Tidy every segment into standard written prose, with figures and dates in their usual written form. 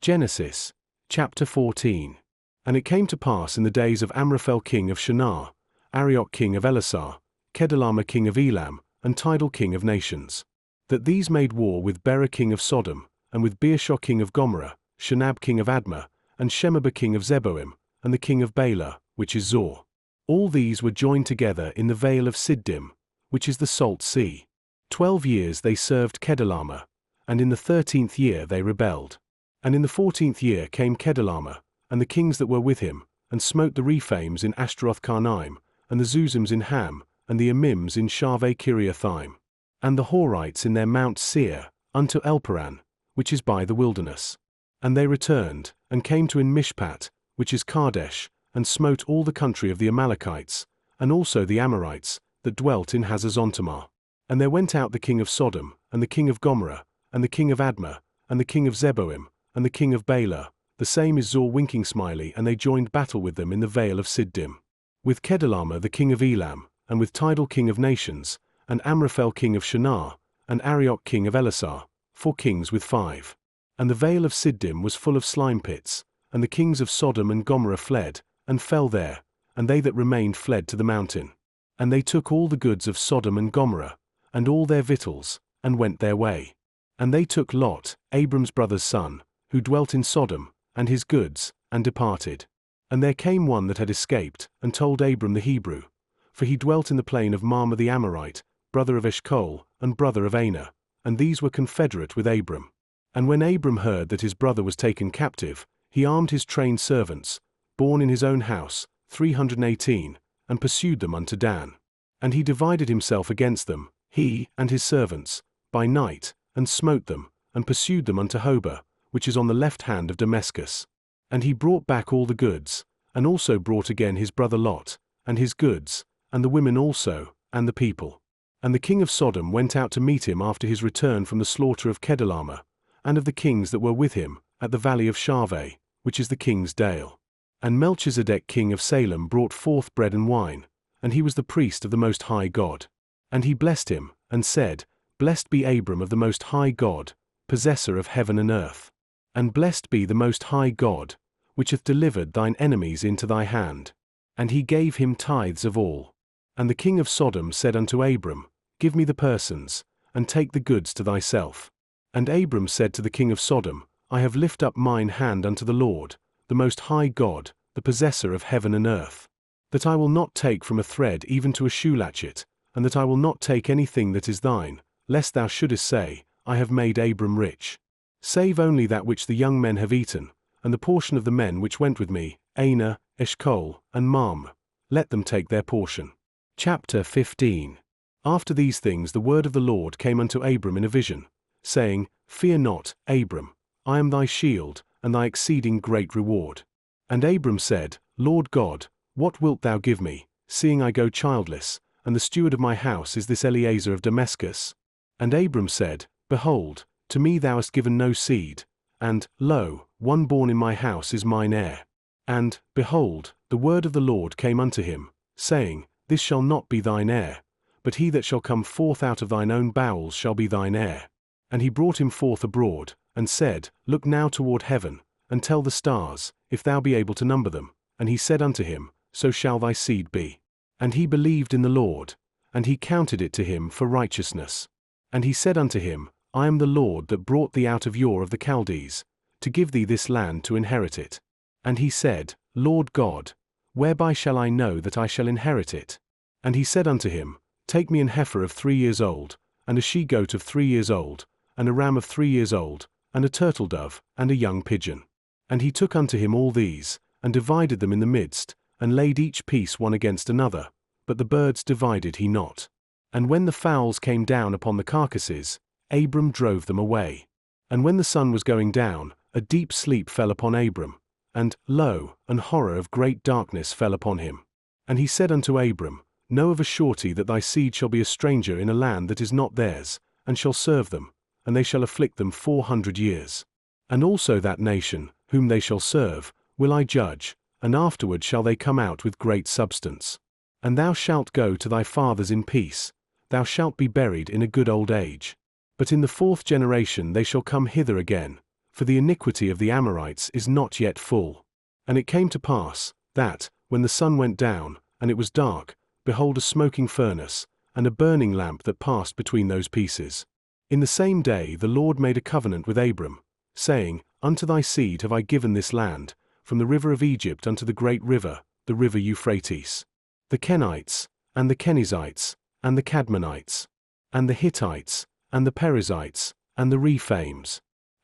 Genesis, chapter 14. And it came to pass in the days of Amraphel king of Shinar, Arioch king of Elasar, Kedorlaomer king of Elam, and Tidal king of nations, that these made war with Bera king of Sodom, and with Beershah king of Gomorrah, Shinab king of Admah, and Shemeber king of Zeboim, and the king of Bela, which is Zor. All these were joined together in the vale of Siddim, which is the salt sea. 12 years they served Kedorlaomer, and in the 13th year they rebelled. And in the 14th year came Kedorlaomer, and the kings that were with him, and smote the Rephaims in Ashtaroth-Karnaim, and the Zuzims in Ham, and the Amims in Shaveh-Kiriathaim, and the Horites in their Mount Seir, unto Elparan, which is by the wilderness. And they returned, and came to En-Mishpat, which is Kadesh, and smote all the country of the Amalekites, and also the Amorites, that dwelt in Hazazontamar. And there went out the king of Sodom, and the king of Gomorrah, and the king of Admah, and the king of Zeboim, and the king of Bela, the same is Zor Winking Smiley, and they joined battle with them in the vale of Siddim. With Kedorlaomer the king of Elam, and with Tidal king of nations, and Amraphel king of Shinar, and Arioch king of Elasar, 4 kings with 5. And the vale of Siddim was full of slime pits, and the kings of Sodom and Gomorrah fled, and fell there, and they that remained fled to the mountain. And they took all the goods of Sodom and Gomorrah, and all their victuals, and went their way. And they took Lot, Abram's brother's son, who dwelt in Sodom, and his goods, and departed. And there came one that had escaped, and told Abram the Hebrew, for he dwelt in the plain of Mamre the Amorite, brother of Eshcol, and brother of Aner, and these were confederate with Abram. And when Abram heard that his brother was taken captive, he armed his trained servants, born in his own house, 318, and pursued them unto Dan. And he divided himself against them, he and his servants, by night, and smote them, and pursued them unto Hobah, which is on the left hand of Damascus. And he brought back all the goods, and also brought again his brother Lot, and his goods, and the women also, and the people. And the king of Sodom went out to meet him after his return from the slaughter of Kedorlaomer, and of the kings that were with him, at the valley of Shaveh, which is the king's dale. And Melchizedek king of Salem brought forth bread and wine, and he was the priest of the Most High God. And he blessed him, and said, Blessed be Abram of the Most High God, possessor of heaven and earth. And blessed be the Most High God, which hath delivered thine enemies into thy hand. And he gave him tithes of all. And the king of Sodom said unto Abram, Give me the persons, and take the goods to thyself. And Abram said to the king of Sodom, I have lift up mine hand unto the Lord, the Most High God, the possessor of heaven and earth, that I will not take from a thread even to a shoe latchet, and that I will not take anything that is thine, lest thou shouldest say, I have made Abram rich. Save only that which the young men have eaten, and the portion of the men which went with me, Aner, Eshcol, and Mamre, let them take their portion. Chapter 15. After these things the word of the Lord came unto Abram in a vision, saying, Fear not, Abram, I am thy shield, and thy exceeding great reward. And Abram said, Lord God, what wilt thou give me, seeing I go childless, and the steward of my house is this Eliezer of Damascus? And Abram said, Behold, to me thou hast given no seed, and, lo, one born in my house is mine heir. And, behold, the word of the Lord came unto him, saying, This shall not be thine heir, but he that shall come forth out of thine own bowels shall be thine heir. And he brought him forth abroad, and said, Look now toward heaven, and tell the stars, if thou be able to number them. And he said unto him, So shall thy seed be. And he believed in the Lord, and he counted it to him for righteousness. And he said unto him, I am the Lord that brought thee out of Ur of the Chaldees, to give thee this land to inherit it. And he said, Lord God, whereby shall I know that I shall inherit it? And he said unto him, Take me an heifer of 3 years old, and a she-goat of 3 years old, and a ram of 3 years old, and a turtle-dove, and a young pigeon. And he took unto him all these, and divided them in the midst, and laid each piece one against another, but the birds divided he not. And when the fowls came down upon the carcasses, Abram drove them away. And when the sun was going down, a deep sleep fell upon Abram, and, lo, an horror of great darkness fell upon him. And he said unto Abram, Know of a surety that thy seed shall be a stranger in a land that is not theirs, and shall serve them, and they shall afflict them 400 years. And also that nation, whom they shall serve, will I judge, and afterward shall they come out with great substance. And thou shalt go to thy fathers in peace, thou shalt be buried in a good old age. But in the 4th generation they shall come hither again, for the iniquity of the Amorites is not yet full. And it came to pass, that, when the sun went down, and it was dark, behold a smoking furnace, and a burning lamp that passed between those pieces. In the same day the Lord made a covenant with Abram, saying, Unto thy seed have I given this land, from the river of Egypt unto the great river, the river Euphrates. The Kenites, and the Kenizzites, and the Cadmonites, and the Hittites, and the Perizzites, and the Rephaims,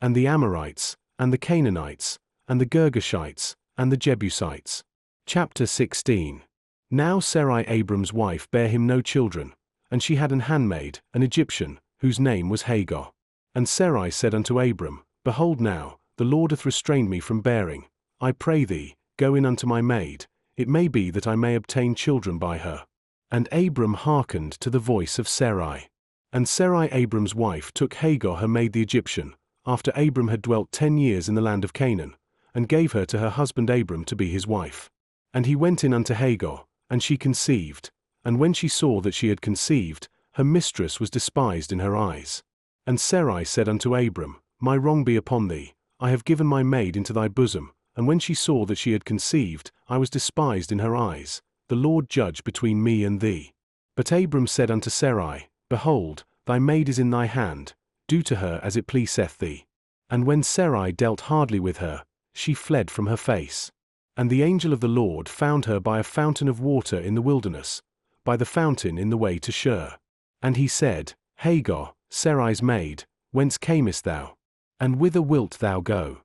and the Amorites, and the Canaanites, and the Girgashites, and the Jebusites. Chapter 16. Now Sarai Abram's wife bare him no children, and she had an handmaid, an Egyptian, whose name was Hagar. And Sarai said unto Abram, Behold now, the Lord hath restrained me from bearing. I pray thee, go in unto my maid, it may be that I may obtain children by her. And Abram hearkened to the voice of Sarai. And Sarai Abram's wife took Hagar her maid the Egyptian, after Abram had dwelt 10 years in the land of Canaan, and gave her to her husband Abram to be his wife. And he went in unto Hagar, and she conceived, and when she saw that she had conceived, her mistress was despised in her eyes. And Sarai said unto Abram, My wrong be upon thee, I have given my maid into thy bosom, and when she saw that she had conceived, I was despised in her eyes. The Lord judge between me and thee. But Abram said unto Sarai, Behold, thy maid is in thy hand, do to her as it pleaseth thee. And when Sarai dealt hardly with her, she fled from her face. And the angel of the Lord found her by a fountain of water in the wilderness, by the fountain in the way to Shur. And he said, Hagar, Sarai's maid, whence camest thou? And whither wilt thou go?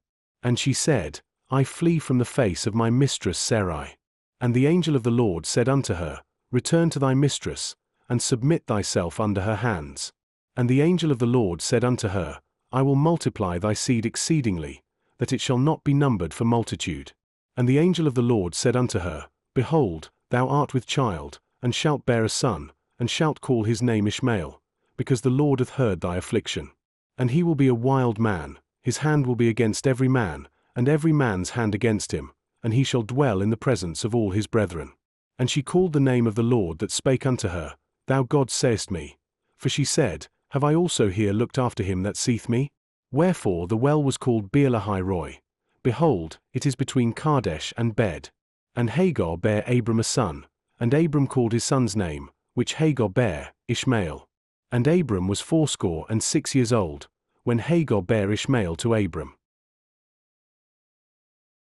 And she said, I flee from the face of my mistress Sarai. And the angel of the Lord said unto her, Return to thy mistress, and submit thyself under her hands. And the angel of the Lord said unto her, I will multiply thy seed exceedingly, that it shall not be numbered for multitude. And the angel of the Lord said unto her, Behold, thou art with child, and shalt bear a son, and shalt call his name Ishmael, because the Lord hath heard thy affliction. And he will be a wild man, his hand will be against every man, and every man's hand against him, and he shall dwell in the presence of all his brethren. And she called the name of the Lord that spake unto her, Thou God sayest me. For she said, Have I also here looked after him that seeth me? Wherefore the well was called Beer-lahai-roi. Behold, it is between Kadesh and Bed. And Hagar bare Abram a son, and Abram called his son's name, which Hagar bare, Ishmael. And Abram was 86 years old, when Hagar bare Ishmael to Abram.